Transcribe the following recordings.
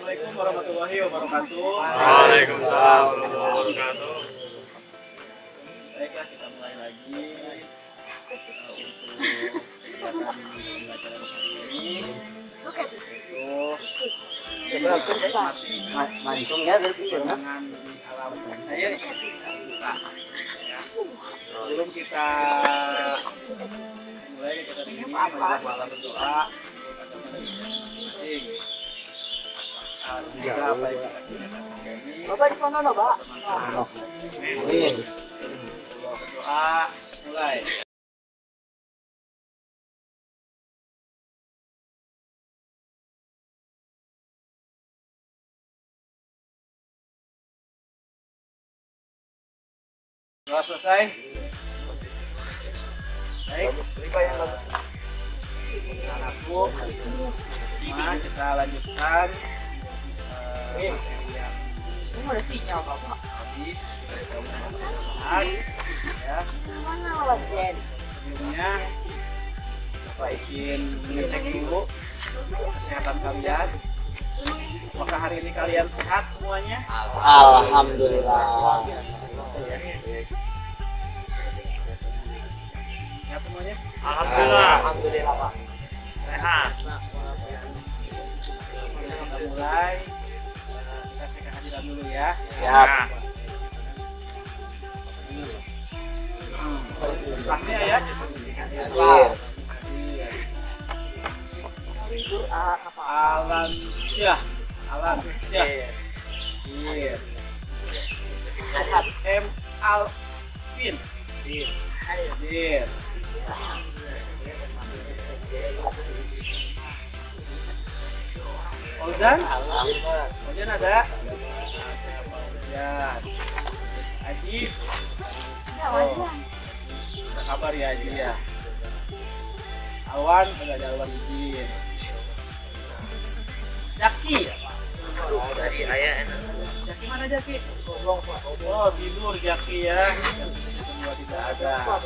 Assalamualaikum warahmatullahi wabarakatuh. Waalaikumsalam warahmatullahi wabarakatuh. Baiklah, kita mulai lagi untuk kegiatan pembelajaran hari ini. Mancungnya Pemandangan di alam air. Sebelum kita mulai kegiatan ini, marilah berdoa masing-masing. Semoga apa yang kita kerjakan hari ini Bapak di sana loh, Pak. berdoa mulai. Doa selesai. Baik. Anakku, nah, kita lanjutkan materi yang Ini ada sinyal, Bapak. tadi kita bahas ya. Mana lagi? Sebelumnya Bapak ingin mengecek dulu kesehatan kalian. Apakah hari ini kalian sehat semuanya? Alhamdulillah. Sehat semuanya? Alhamdulillah. Alhamdulillah, Pak. Sehat. Kita mulai. Kita cek kehadiran dulu ya. Ya. Tahnya ya. Alansyah. Alansyah. Iya. M. Alvin. Iya. Ozan? Ozan ada? Ozan. Aji? Oh. Ada kabar ya Aji ya? Alwan? Ada Alwan izin. Jaki? Dari ayah enak. Jaki mana Jaki? Oh tidur Jaki ya. Semua tidak ada.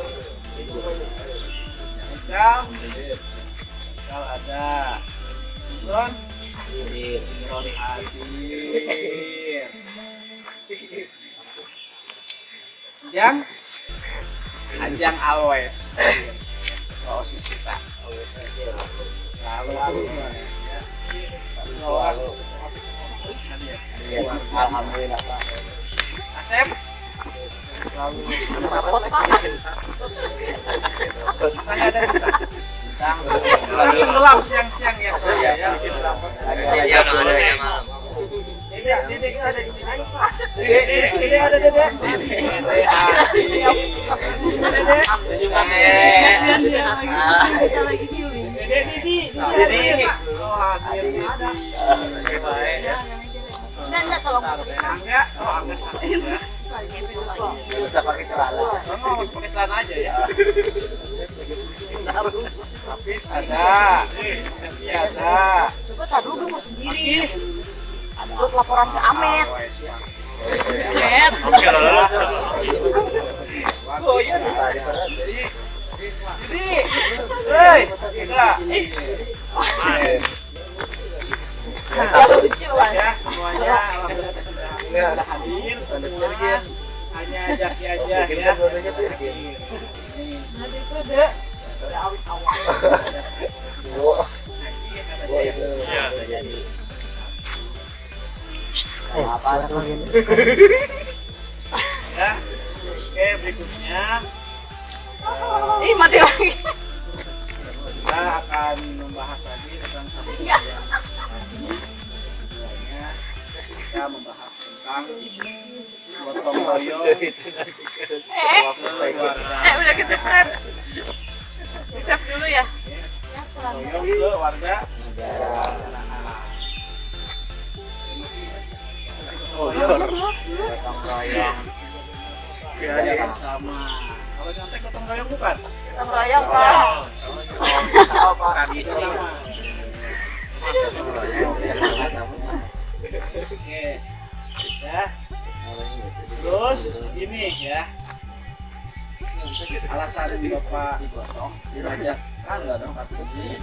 Ikal? Ikal ada. Imron? Imron hadir. Anjang? Anjang always. Oh sis kita. Lalu. Alhamdulillah, Pak. Asep? Selalu Sapot, Pak. Tanya ada bintang. Lagi gelap siang-siang ya saya ya. Iya, ada yang malam. Dedek ada di sini. Dedek ada dedek. Dedek. Dedek Didi. Dedek. Oh, hadir Didi. Baik ya. Enggak, tolong. Angga, oh Angga satu ya. Bisa pakai celana. Oh, pakai celana aja ya. Hafiz ada. Iya ada. Coba tak dulu mau sendiri. Buat laporan ke Amet. Amet. Oh iya. Jadi, hei, kita. Ya, semuanya alhamdulillah sudah hadir, sudah hanya Jaki aja ya. Nanti itu ada awit awal. Ya, oke berikutnya Mati lagi. kita akan membahas lagi tentang satu yang sebenarnya kita membahas tentang gotong royong Udah kecepatan. Siap dulu ya. royong ke warga ya sama. Kalau nyontek gotong royong bukan? Gotong royong, Pak. Tradisi sama. Oke, ya. Terus ini ya, alasan Bapak digotong, diajak kan nggak dong ini.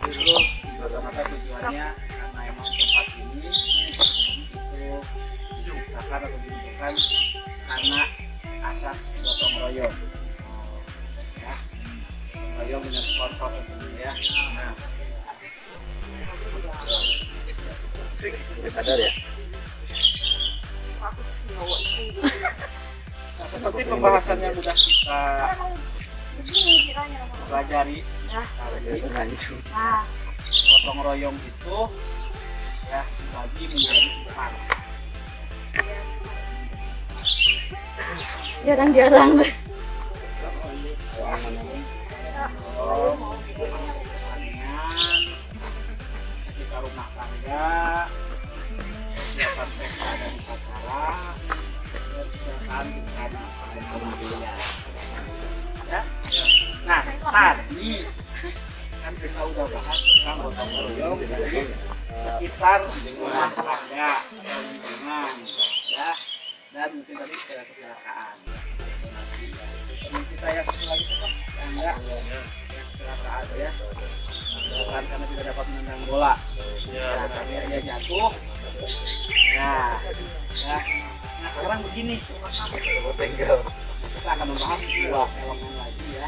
Itu pertama tujuannya karena emang tempat ini itu diciptakan atau dibentukkan karena asas gotong royong. Ya, gotong royong punya sponsor tentunya ya. Nah, Sadar ya. nah, seperti pembahasan yang sudah kita pelajari tadi, gotong royong itu ya dibagi menjadi 4. Jarang-jarang. Pertanian, sekitar rumah tangga, persiapan pesta dan upacara, persiapan bencana pemilihan. Ya? Nah, tadi kan kita udah bahas tentang gotong royong dari sekitar rumah tangga, lingkungan, ya, dan mungkin tadi kecelakaan. Teman kita yang satu lagi tuh Pak, yang enggak kecelakaan ya, kecelakaan karena tidak dapat menendang bola. Nah, akhirnya dia jatuh. Nah, ya. Nah sekarang begini, kita akan membahas 2 elemen lagi ya,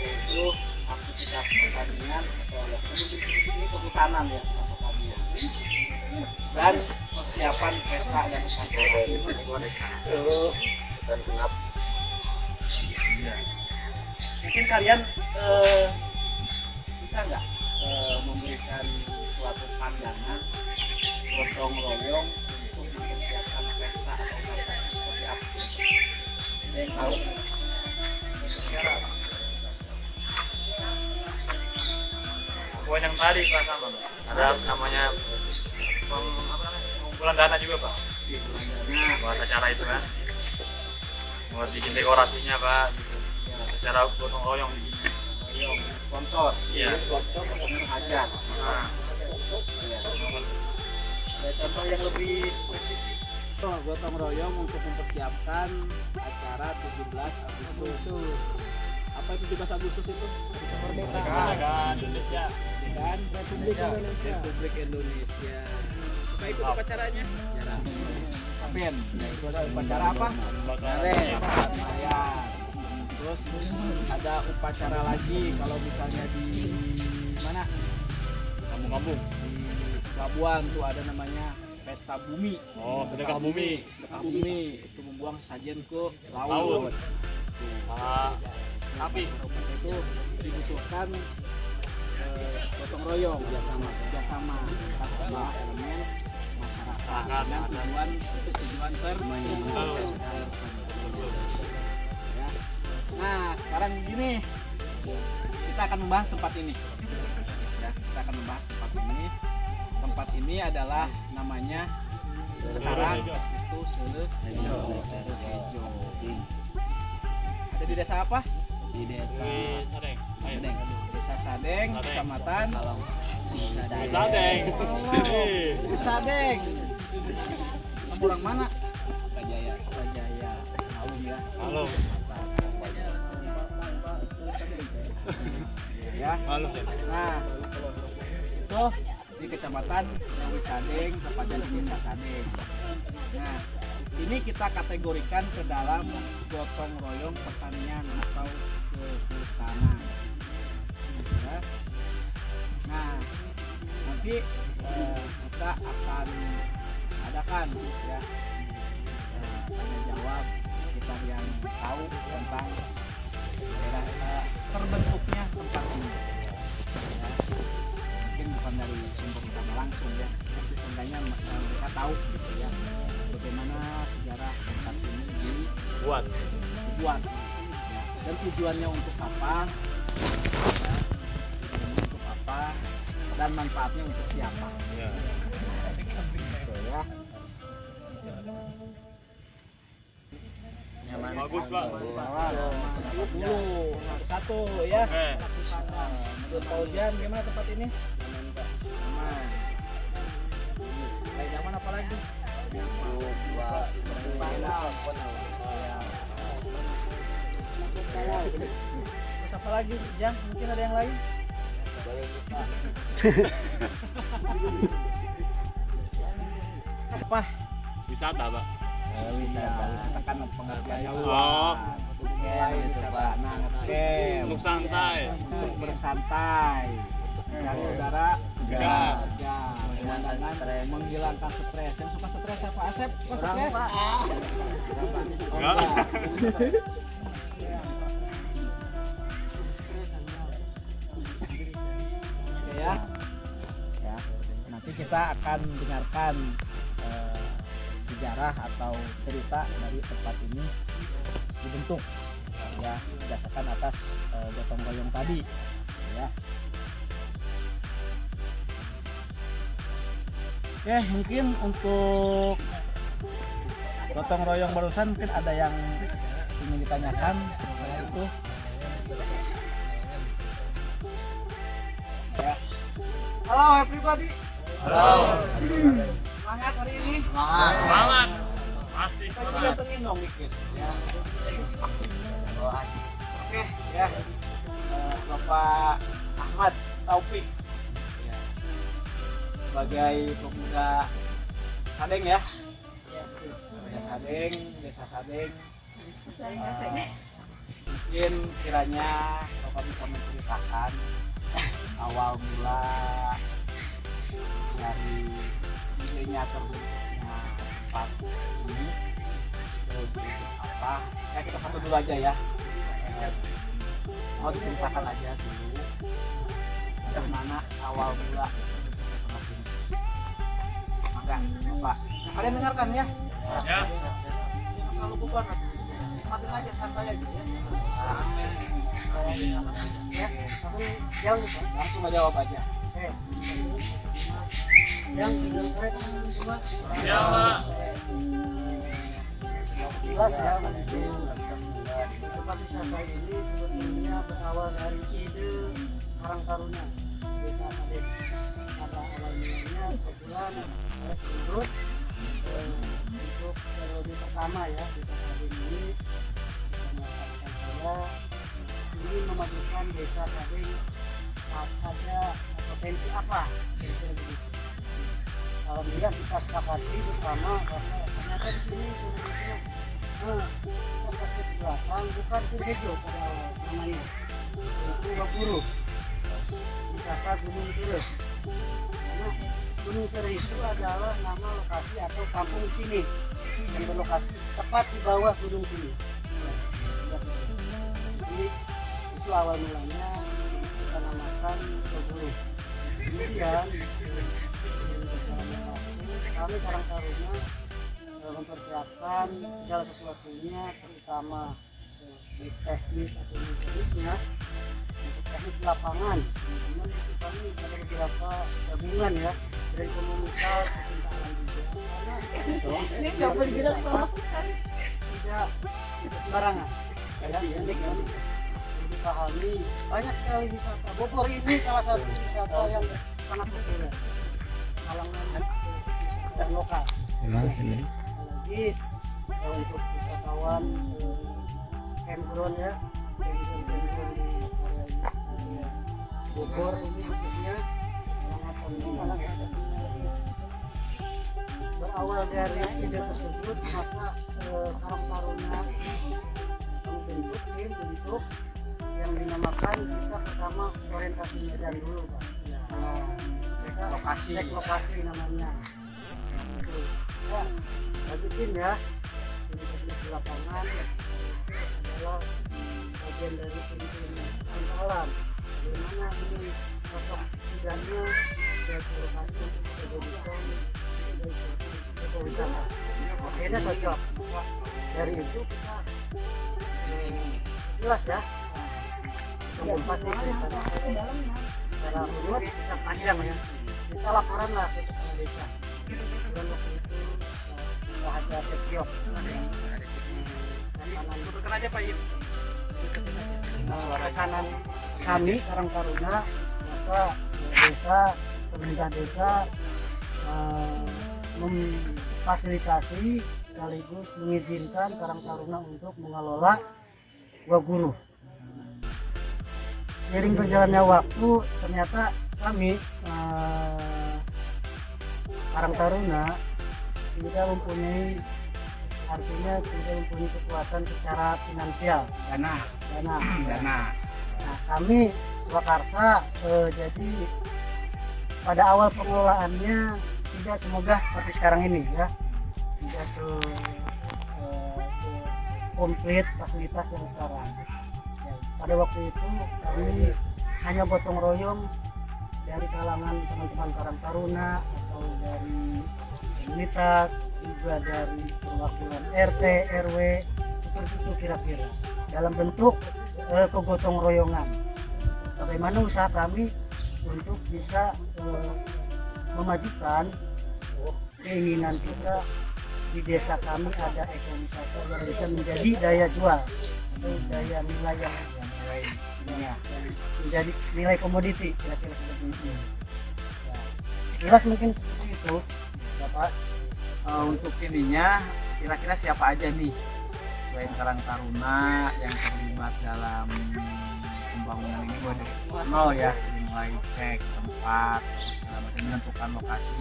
yaitu aktivitas pertanian atau kehutanan ya, pertanian dan persiapan pesta dan upacara. Mungkin kalian bisa nggak memberikan suatu pandangan gotong royong untuk mempersiapkan pesta atau upacara seperti apa? Ada yang tahu? Poin yang tadi Pak sama Pak. Ada namanya pengumpulan dana juga Pak. Buat acara itu kan. Buat bikin dekorasinya Pak. Gitu. Secara gotong royong bikinnya. Sponsor. Iya. Sponsor kemudian hajat. Nah, Ya. Ada contoh yang lebih spesifik. Gotong royong untuk mempersiapkan acara 17 Agustus. Apa itu 17 Agustus itu? Kemerdekaan Indonesia. Dan Republik Indonesia. Suka ikut upacaranya? Jarang. Kapan? Itu ada upacara apa? Ya. Terus ada upacara lagi kalau misalnya di mana? Kampung-kampung. Di Labuan tuh ada namanya Pesta Bumi. oh, sedekah bumi. Sedekah bumi itu membuang sajian ke laut. Tapi Itu dibutuhkan gotong royong kerjasama antara semua elemen masyarakat dan tujuan ya. Nah sekarang gini kita akan membahas tempat ini ya, kita akan membahas tempat ini adalah namanya sekarang itu Serehejo. Ada di desa apa? Di desa Sadeng. Desa Sadeng, Kecamatan Sadeng. Sadeng. Kamu orang mana? Jaya. Malum ya. Halo. Ya. Halo. Nah, itu di Kecamatan Sadeng, tepatnya di Desa Sadeng. Nah, ini kita kategorikan ke dalam gotong royong pertanian atau kehutanan. Ya. Nah, nanti kita akan adakan ya tanya jawab kita yang tahu tentang daerah terbentuknya tempat ini. Ya. Mungkin bukan dari sumber utama langsung ya, tapi seenggaknya mereka tahu gitu ya bagaimana sejarah tempat ini dibuat ya. Dan tujuannya untuk apa ya, tujuannya untuk apa dan manfaatnya untuk siapa Ya. gitu ya. Bagus Pak. Tiup dulu satu ya. Menurut Pak Ujian gimana tempat ini? Aman. Kayak zaman apa lagi? Terus apa lagi? Jang, mungkin ada yang lain? Apa? Wisata, Pak. Wisata kan pengertiannya Oh. luas. Wisata Untuk santai. untuk bersantai, cari udara Segar. segar, pemandangan menghilangkan stres. Yang suka stres apa? Asep, kok stres? Enggak. Oke ya. Ya. Nanti kita akan dengarkan sejarah atau cerita dari tempat ini dibentuk ya berdasarkan atas gotong royong tadi ya. Oke, mungkin untuk gotong royong barusan mungkin ada yang ingin ditanyakan mengenai itu ya. Halo everybody. Halo. Semangat hari ini. Semangat. Pasti Kita semangat. datengin dong dikit ya. Oke ya. Bapak Ahmad Taufik ya. Sebagai pemuda Sadeng ya. Pemuda Sadeng, Desa Sadeng. Mungkin kiranya Bapak bisa menceritakan awal mula dari idenya terbentuknya tempat ini itu apa ya, kita satu dulu aja ya. Mau diceritakan aja dulu bagaimana awal mula terbentuknya tempat ini. Maka Bapak kalian dengarkan ya. Ya. Kalau beban nikmatin aja santai aja ya. Ya, langsung jawab aja. Oke. Yang tidak keren semua. Ya, Pak. Jelas ya, tempat wisata ini sebetulnya berawal dari ide Karang Taruna Desa Sadeng. Pada awal mulanya kebetulan saya terus untuk periode pertama ya Desa Sadeng ini menyatakan saya ingin memajukan Desa Sadeng ada potensi apa kira-kira begitu. Alhamdulillah kita sepakati bersama bahwa ternyata di sini sebenarnya tempat ke belakang bukan Sirhejo pada awal namanya, yaitu Waguru wisata Gunung Sire. Karena Gunung Sire itu adalah nama lokasi atau kampung sini yang berlokasi tepat di bawah Gunung Sini. Jadi itu awal mulanya kita namakan Waguru. Kemudian kami Karang Taruna mempersiapkan segala sesuatunya, terutama teknis atau teknisnya. Untuk teknis di lapangan, teman-teman itu kami ada beberapa gabungan ya dari komunitas pecinta alam juga. Karena tidak sembarangan, ya, jadi kan dipahami banyak sekali wisata. Bogor ini salah satu wisata yang sangat populer kalangan dan lokal. Apalagi untuk wisatawan campground ya, campground di area Bogor ini khususnya sangat penting. Berawal dari ide tersebut maka Karang Taruna membentuk tim untuk yang dinamakan kita pertama orientasi medan dulu Pak. Cek lokasi namanya. Ya, bagi tim ya, ini teknis di lapangan adalah bagian dari tim alam. Bagaimana ini cocok tidaknya dari lokasi untuk dijadikan ekowisata. Akhirnya cocok. Dari itu kita jelas ya. Pasti ceritanya secara urut kita panjang ya. Kita laporan lah ke kepala desa. Dan waktu itu Raja Sekiok Butuhkan aja Pak Yip. rekanan kami Karang Taruna, maka desa, pemerintah desa memfasilitasi sekaligus mengizinkan Karang Taruna untuk mengelola Waguru. seiring berjalannya waktu ternyata kami Karang Taruna tidak mempunyai, artinya tidak mempunyai kekuatan secara finansial, Dana. dana. Nah, kami Swakarsa jadi pada awal pengelolaannya tidak semegah seperti sekarang ini ya, tidak komplit fasilitas yang sekarang ya. Pada waktu itu kami hanya gotong royong dari kalangan teman-teman Karang Taruna atau dari komunitas, juga dari perwakilan RT, RW, seperti itu kira-kira dalam bentuk kegotong royongan. Bagaimana usaha kami untuk bisa memajukan keinginan kita di desa kami ada ekowisata yang bisa menjadi daya jual atau daya nilai yang menjadi nilai komoditi kira-kira seperti itu. Ya, sekilas mungkin seperti itu, Bapak. Untuk ininya kira-kira siapa aja nih selain Karang Taruna yang terlibat dalam pembangunan ini? Nol ya, dari mulai cek tempat, menentukan lokasi.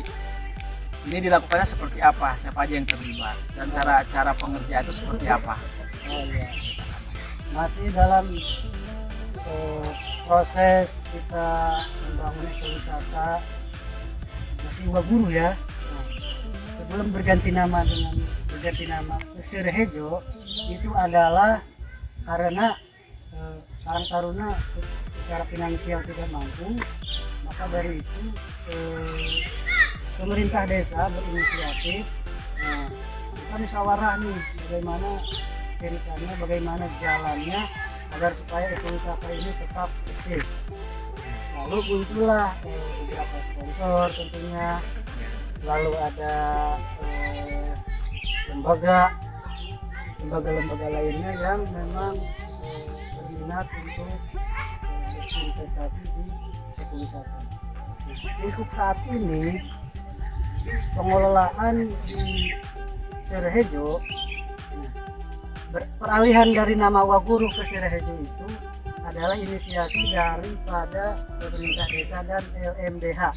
Ini dilakukannya seperti apa? Siapa aja yang terlibat? Dan cara pengerjaan itu seperti apa? Oh, ya. Masih dalam proses kita membangun ekowisata, masih Waguru ya. Nah, sebelum berganti nama ke Sirehejo, itu adalah karena Karang Taruna secara finansial tidak mampu, maka dari itu pemerintah desa berinisiatif. Nah, kita musyawarah nih bagaimana ceritanya, bagaimana jalannya agar supaya ekowisata ini tetap eksis. Lalu muncullah beberapa sponsor tentunya, lalu ada lembaga-lembaga lainnya yang memang berminat untuk investasi di ekowisata. Untuk saat ini pengelolaan di Sirehejo, peralihan dari nama Waguru ke Sirehejo itu adalah inisiasi daripada pemerintah desa dan LMDH.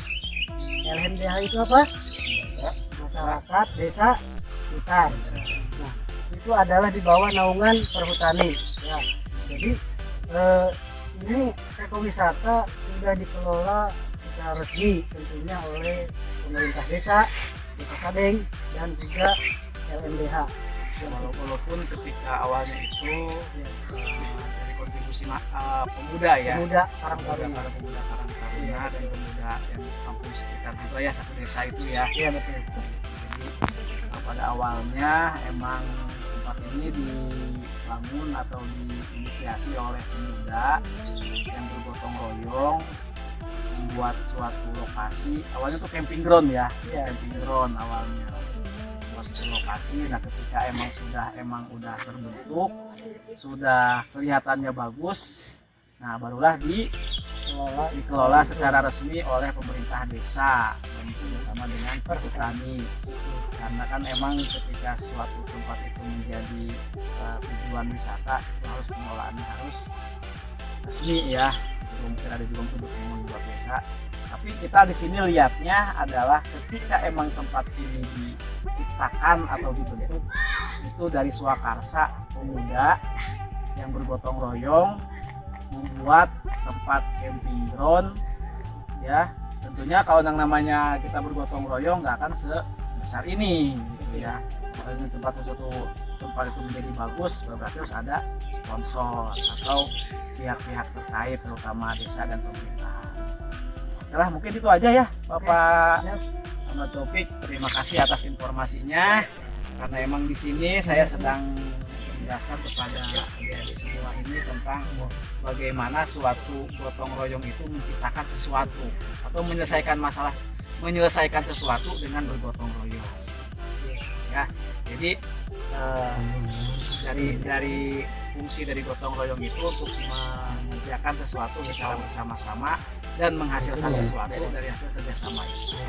LMDH itu apa? Masyarakat Desa Hutan. Nah, itu adalah di bawah naungan Perhutani. Ya, jadi ini ekowisata sudah dikelola secara resmi tentunya oleh pemerintah desa, Desa Sadeng, dan juga LMDH. Walaupun ketika awalnya itu dari kontribusi pemuda ya, Pemuda Karang Taruna, para pemuda Karang Taruna dan pemuda yang kampung sekitar juga ya, satu desa itu ya. iya betul. Jadi pada awalnya emang tempat ini dibangun atau diinisiasi oleh pemuda yang bergotong royong membuat suatu lokasi. Awalnya tuh camping ground ya, camping ground awalnya suatu lokasi. Nah, ketika emang udah terbentuk, sudah kelihatannya bagus, nah barulah dikelola secara resmi oleh pemerintah desa dan itu bersama dengan Perhutani. Karena kan emang ketika suatu tempat itu menjadi tujuan wisata, itu harus pengelolaannya harus resmi ya. Mungkin ada juga untuk membuat desa. Tapi kita di sini lihatnya adalah ketika emang tempat ini diciptakan atau dibentuk itu dari Swakarsa, pemuda yang bergotong royong membuat tempat camping ground ya. Tentunya kalau yang namanya kita bergotong royong nggak akan sebesar ini gitu ya. Kalau tempat itu menjadi bagus, berarti harus ada sponsor atau pihak-pihak terkait, terutama desa dan pemerintah. Oke, mungkin itu aja ya Bapak Ahmad Taufik. Terima kasih atas informasinya. Karena emang di sini saya sedang menjelaskan kepada adik-adik semua ini tentang bagaimana suatu gotong royong itu menciptakan sesuatu atau menyelesaikan sesuatu dengan bergotong royong. Ya, jadi dari fungsi dari gotong royong itu untuk mengerjakan sesuatu secara bersama-sama dan menghasilkan sesuatu dari hasil kerjasama itu.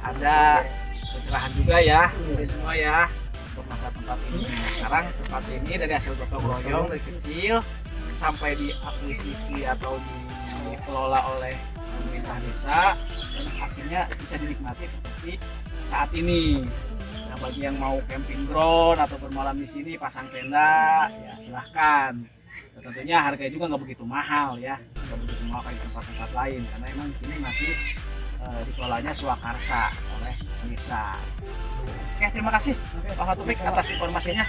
Ada pencerahan juga ya dari semua ya untuk masa tempat ini. Sekarang tempat ini dari hasil gotong royong dari kecil sampai diakuisisi atau dikelola oleh pemerintah desa dan akhirnya bisa dinikmati seperti saat ini. Nah, bagi yang mau camping ground atau bermalam di sini pasang tenda, ya silahkan. Dan tentunya harganya juga nggak begitu mahal ya, nggak begitu mahal kayak tempat-tempat lain karena emang di sini masih dikelolanya swakarsa oleh desa. Oke, terima kasih Pak Fatupik atas informasinya.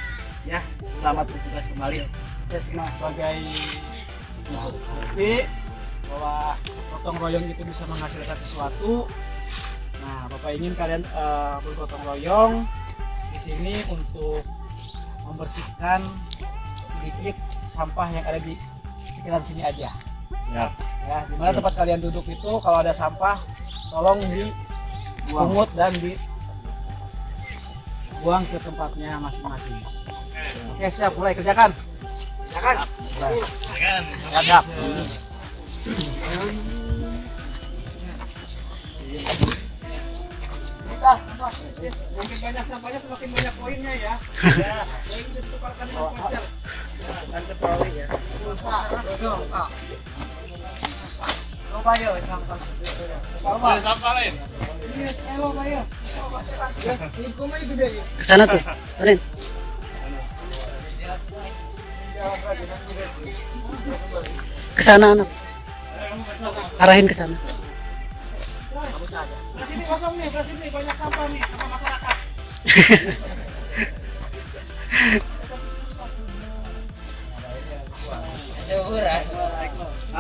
Ya, selamat bertugas kembali. Sebagai bukti bahwa gotong royong itu bisa menghasilkan sesuatu. Nah, Bapak ingin kalian bergotong royong di sini untuk membersihkan sedikit sampah yang ada di sekitar sini aja. Siap. Ya, di mana tempat kalian duduk itu kalau ada sampah tolong dipungut dan dibuang ke tempatnya masing-masing. Oke, siap, mulai kerjakan. Kerjakan. Siap. Makin banyak sampahnya semakin banyak poinnya ya. Ya, ini ditukarkan dengan voucher. Dan kecuali ya. Coba yuk sampah. Sampah lain. Ke sana tuh, Rin. Ke sana anak. Arahin ke sana. Beras ini kosong nih, beras ini banyak sampah nih sama masyarakat.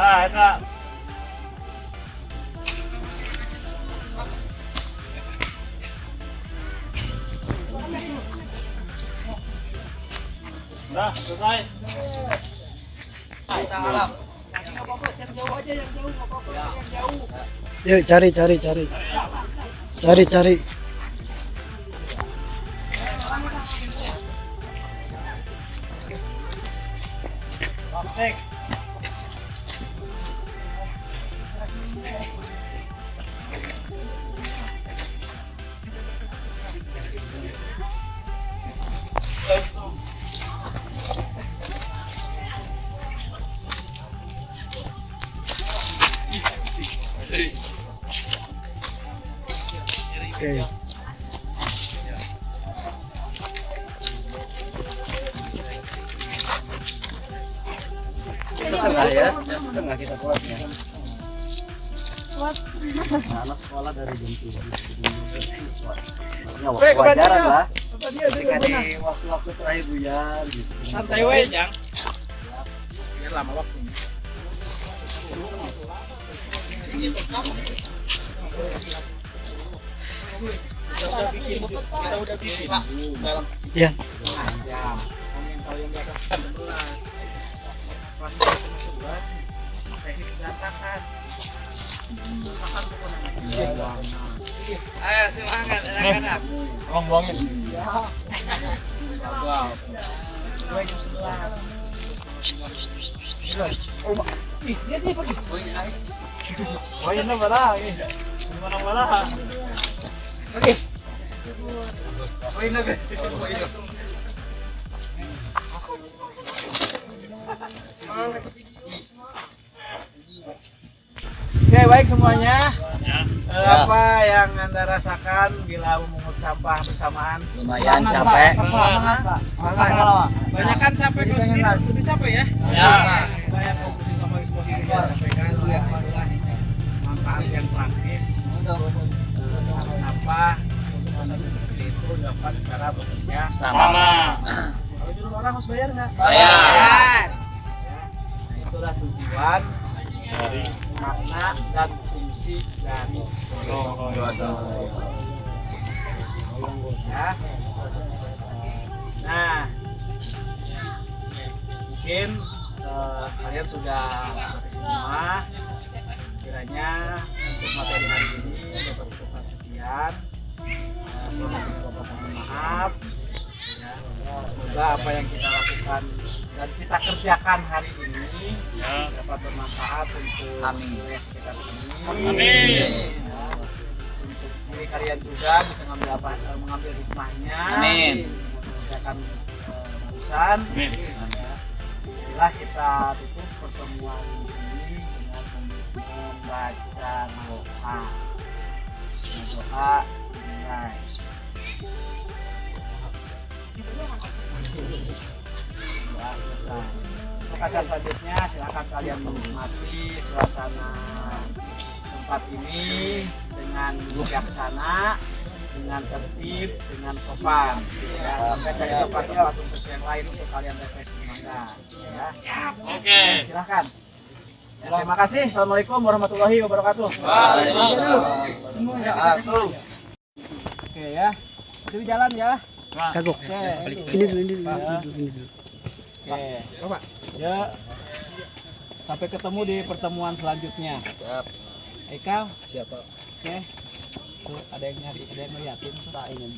Enak. Udah, selesai. Yuk cari. Plastik. Oke. Setengah ya, setengah kita buatnya. Anak sekolah dari jam 7. Ya, wajar lah. Ketika di waktu-waktu terakhir buyar gitu. Santai wae, Jang. Biar lama waktunya. Kita udah bikin dalam Ya. setengah jam. Kalau yang di atas 11, pas 11, teknis berantakan. Makan pokoknya. Ayo semangat anak-anak. Buangin. Wow. Gue jam 11. Ih, dia pergi. Oh ini mana? Mana? Oke. Oke, baik semuanya. Apa yang Anda rasakan bila memungut sampah bersamaan? Lumayan capek. Banyak kan capek kalau sendiri lebih capek ya? Ya. Banyak fokus sama eksposisi yang disampaikan. Manfaat yang praktis. Sampah seperti itu dapat secara bekerja Sama. Kalau di rumah orang harus bayar nggak? Bayar. Nah, itulah tujuan makna dan fungsi dari ya. Nah, mungkin kalian sudah mengerti semua. Kiranya untuk materi hari ini dapat cukup sekian. Mohon maaf. Ya, semoga apa yang kita lakukan dan kita kerjakan hari ini dapat bermanfaat untuk sekitar sini. Amin. Ya, untuk diri kalian juga bisa mengambil hikmahnya. Amin. Mengerjakan urusan. Amin. Ya. Marilah kita tutup pertemuan ini dengan membaca doa. Doa dimulai. Doa selesai. Untuk acara selanjutnya silakan kalian menikmati suasana tempat ini dengan bijaksana, dengan tertib, dengan sopan. Ya, sampai cari tempatnya waktu yang lain untuk kalian refleksi mangga. Ya. Oke. Silakan. Ya, terima kasih. Assalamualaikum warahmatullahi wabarakatuh. Waalaikumsalam. Oke ya. Itu jalan ya. Kagok. Oke. Ini dulu. Oke. Coba. Ya. Sampai ketemu di pertemuan selanjutnya. Siap. Ekal. Siapa? Oke. Tuh, ada yang nyari, ada yang ngeliatin. Tak ingin.